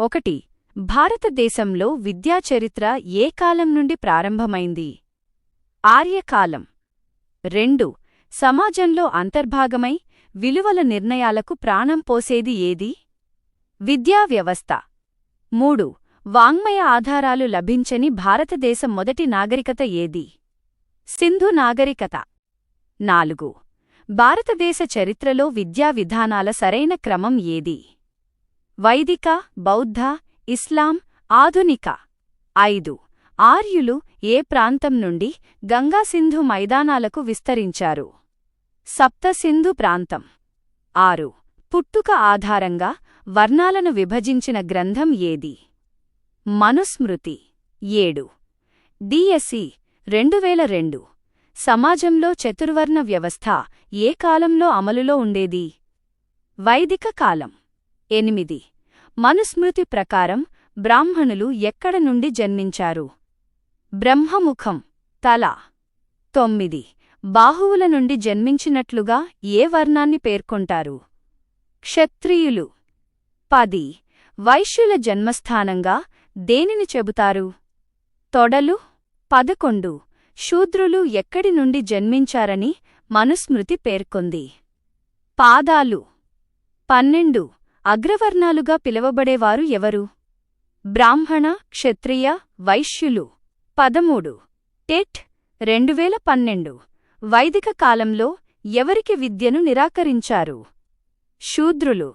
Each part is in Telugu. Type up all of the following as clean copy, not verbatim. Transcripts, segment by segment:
ఒకటి. భారతదేశంలో విద్యా చరిత్ర ఏ కాలం నుండి ప్రారంభమైంది? ఆర్యకాలం. 2. సమాజంలో అంతర్భాగమై విలువల నిర్ణయాలకు ప్రాణం పోసేది ఏది? విద్యా వ్యవస్థ. 3. వాంగ్మయ ఆధారాలు లభించని భారతదేశ మొదటి నాగరికత ఏది? సింధు నాగరికత. 4. భారతదేశ చరిత్రలో విద్యా విధానాల సరైన క్రమం ఏది? వైదిక, బౌద్ధ, ఇస్లాం, ఆధునిక. 5. ఆర్యులు ఏ ప్రాంతం నుండి గంగా సింధు మైదానాలకు విస్తరించారు? సప్త సింధు ప్రాంతం. 6. పుట్టుక ఆధారంగా వర్ణాలను విభజించిన గ్రంథం ఏది? మనుస్మృతి. 7. డిఎస్సి 2002 సమాజంలో చతుర్వర్ణ వ్యవస్థ ఏ కాలంలో అమలులో ఉండేది? వైదిక కాలం. 8. మనుస్మృతి ప్రకారం బ్రాహ్మణులు ఎక్కడ నుండి జన్మించారు? బ్రహ్మముఖం, తల. 9. బాహువుల నుండి జన్మించినట్లుగా ఏ వర్ణాన్ని పేర్కొంటారు? క్షత్రియులు. 10. వైశ్యుల జన్మస్థానంగా దేనిని చెబుతారు? తొడలు. 11. శూద్రులు ఎక్కడి నుండి జన్మించారని మనుస్మృతి పేర్కొంది? పాదాలు. 12. అగ్రవర్ణాలుగా పిలవబడేవారు ఎవరు? బ్రాహ్మణ, క్షత్రియ, వైశ్యులు. 13. టెట్ 2012 వైదిక కాలంలో ఎవరికి విద్యను నిరాకరించారు? శూద్రులు.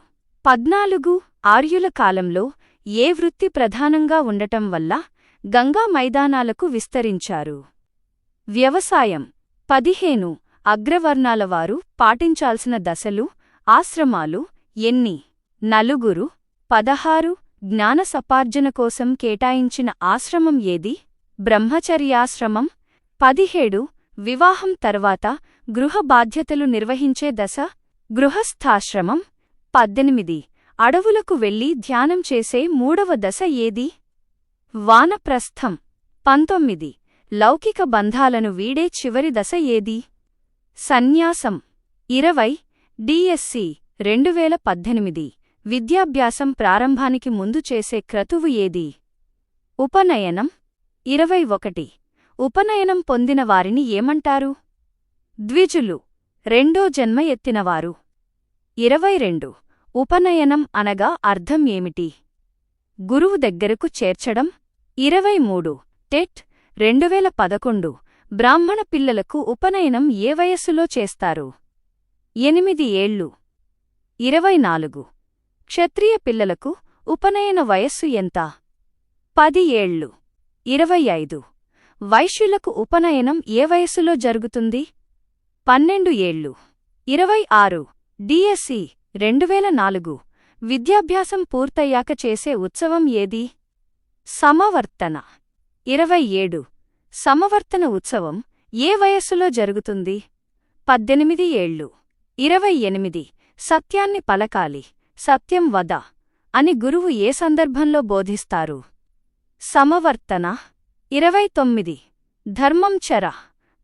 14. ఆర్యుల కాలంలో ఏ వృత్తి ప్రధానంగా ఉండటం వల్ల గంగా మైదానాలకు విస్తరించారు? వ్యవసాయం. 15. అగ్రవర్ణాలవారు పాటించాల్సిన దశలు, ఆశ్రమాలు ఎన్ని? 4. 16. జ్ఞాన సపార్జన కోసం కేటాయించిన ఆశ్రమం ఏది? బ్రహ్మచర్యాశ్రమం. 17. వివాహం తర్వాత గృహ బాధ్యతలు నిర్వహించే దశ? గృహస్థాశ్రమం. 18. అడవులకు వెళ్లి ధ్యానం చేసే మూడవ దశ ఏది? వానప్రస్థం. 19. లౌకిక బంధాలను వీడే చివరి దశ ఏది? సన్యాసం. 20. డిఎస్సి 2018 విద్యాభ్యాసం ప్రారంభానికి ముందు చేసే క్రతువు ఏది? ఉపనయనం. 21. ఉపనయనం పొందిన వారిని ఏమంటారు? ద్విజులు, రెండో జన్మ ఎత్తినవారు. 22. ఉపనయనం అనగా అర్థం ఏమిటి? గురువు దగ్గరకు చేర్చడం. 23. టెట్ 2011 బ్రాహ్మణ పిల్లలకు ఉపనయనం ఏ వయస్సులో చేస్తారు? 8 ఏళ్లు. 24. క్షత్రియ పిల్లలకు ఉపనయన వయస్సు ఎంత? 10 ఏళ్లు. 25. వైశ్యులకు ఉపనయనం ఏ వయస్సులో జరుగుతుంది? 12 ఏళ్లు. 26. డిఎస్సి 2004 విద్యాభ్యాసం పూర్తయ్యాక చేసే ఉత్సవం ఏది? సమవర్తన. 27. సమవర్తన ఉత్సవం ఏ వయస్సులో జరుగుతుంది? 18 ఏళ్లు. 28. సత్యాన్ని పలకాలి, సత్యం వద అని గురువు ఏ సందర్భంలో బోధిస్తారు? సమవర్తన. 29. ధర్మం చర,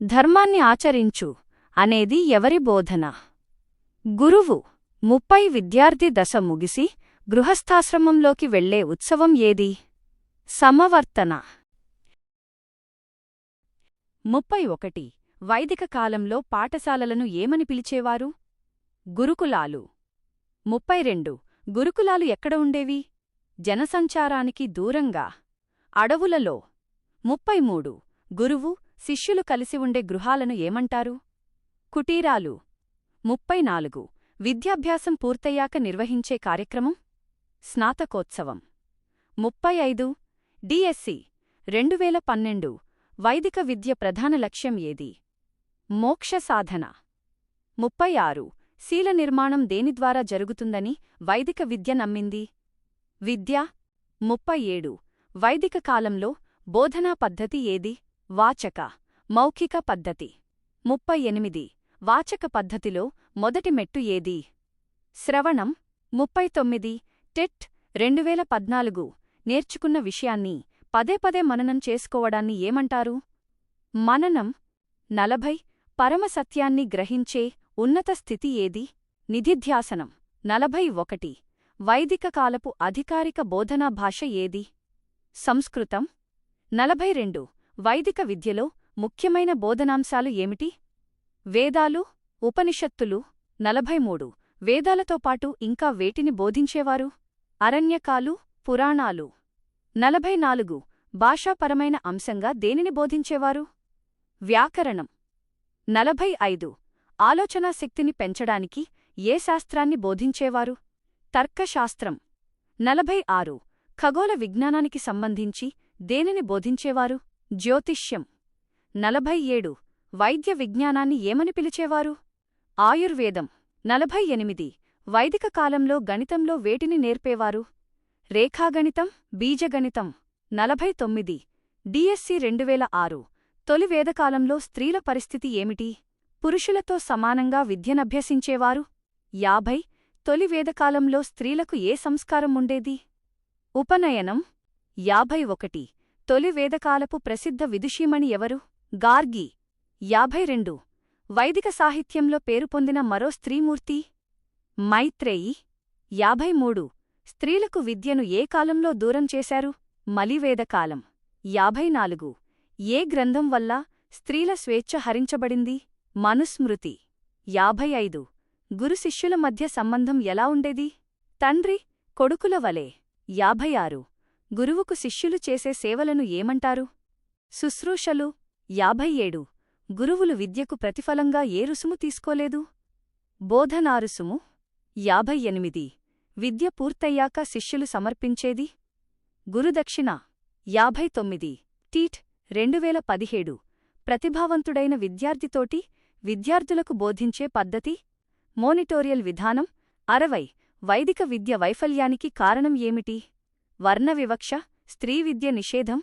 ధర్మాన్ని ఆచరించు అనేది ఎవరి బోధన? గురువు. 30. విద్యార్థి దశ ముగిసి గృహస్థాశ్రమంలోకి వెళ్లే ఉత్సవం ఏది? సమవర్తన. 31. వైదిక కాలంలో పాఠశాలలను ఏమని పిలిచేవారు? గురుకులాలు. 32. గురుకులాలు ఎక్కడ ఉండేవి? జనసంచారానికి దూరంగా, అడవులలో. 33. గురువు, శిష్యులు కలిసి ఉండే గృహాలను ఏమంటారు? కుటీరాలు. 34. విద్యాభ్యాసం పూర్తయ్యాక నిర్వహించే కార్యక్రమం? స్నాతకోత్సవం. 35. డిఎస్సి 2012 వైదిక విద్య ప్రధాన లక్ష్యం ఏది? మోక్ష సాధన. 36. శీల నిర్మాణం దేనిద్వారా జరుగుతుందని వైదిక విద్య నమ్మింది? విద్య. 37. వైదిక కాలంలో బోధనా పద్ధతి ఏది? వాచక, మౌఖిక పద్ధతి. 38. వాచక పద్ధతిలో మొదటి మెట్టు ఏది? శ్రవణం. 39. టెట్ 2014 నేర్చుకున్న విషయాన్ని పదేపదే మననం చేసుకోవడాన్ని ఏమంటారు? మననం. 40. పరమసత్యాన్ని గ్రహించే ఉన్నత స్థితి ఏది? నిధిధ్యాసనం. 41. వైదిక కాలపు అధికారిక బోధనా భాష ఏది? సంస్కృతం. 42 వైదిక విద్యలో ముఖ్యమైన బోధనాంశాలు ఏమిటి? వేదాలు, ఉపనిషత్తులు. 43 వేదాలతో పాటు ఇంకా వేటిని బోధించేవారు? అరణ్యకాలు, పురాణాలు. 44 భాషాపరమైన అంశంగా దేనిని బోధించేవారు? వ్యాకరణం. 45 ఆలోచనా శక్తిని పెంచడానికి ఏ శాస్త్రాన్ని బోధించేవారు? తర్కశాస్త్రం. 46 ఖగోళ విజ్ఞానానికి సంబంధించి దేనిని బోధించేవారు? జ్యోతిష్యం. 47 వైద్య విజ్ఞానాన్ని ఏమని పిలిచేవారు? ఆయుర్వేదం. 48 వైదిక కాలంలో గణితంలో వేటిని నేర్పేవారు? రేఖాగణితం, బీజగణితం. 49 డిఎస్సి 2006 తొలి వేదకాలంలో స్త్రీల పరిస్థితి ఏమిటి? పురుషులతో సమానంగా విద్యనభ్యసించేవారు. 50 తొలి వేదకాలంలో స్త్రీలకు ఏ సంస్కారం ఉండేది? ఉపనయనం. 51 తొలి వేదకాలపు ప్రసిద్ధ విదుషీమణి ఎవరు? గార్గి. 52 వైదిక సాహిత్యంలో పేరుపొందిన మరో స్త్రీమూర్తి? మైత్రేయి. 53 స్త్రీలకు విద్యను ఏ కాలంలో దూరం చేశారు? మలివేదకాలం. 54 ఏ గ్రంథం వల్ల స్త్రీల స్వేచ్ఛ హరించబడింది? మనుస్మృతి. 55 గురు శిష్యుల మధ్య సంబంధం ఎలా ఉండేది? తండ్రి కొడుకుల వలె. 56 గురువుకు శిష్యులు చేసే సేవలను ఏమంటారు? శుశ్రూషలు. 57 గురువులు విద్యకు ప్రతిఫలంగా ఏ రుసుము తీసుకోలేదు? బోధనారుసుము. 58 విద్య పూర్తయ్యాక శిష్యులు సమర్పించేది? గురుదక్షిణ. 59 టీట్ 2017 ప్రతిభావంతుడైన విద్యార్థితోటి విద్యార్థులకు బోధించే పద్ధతి? మోనిటోరియల్ విధానం. 60 వైదిక విద్య వైఫల్యానికి కారణం ఏమిటి? వర్ణవివక్ష, స్త్రీ విద్య నిషేధం.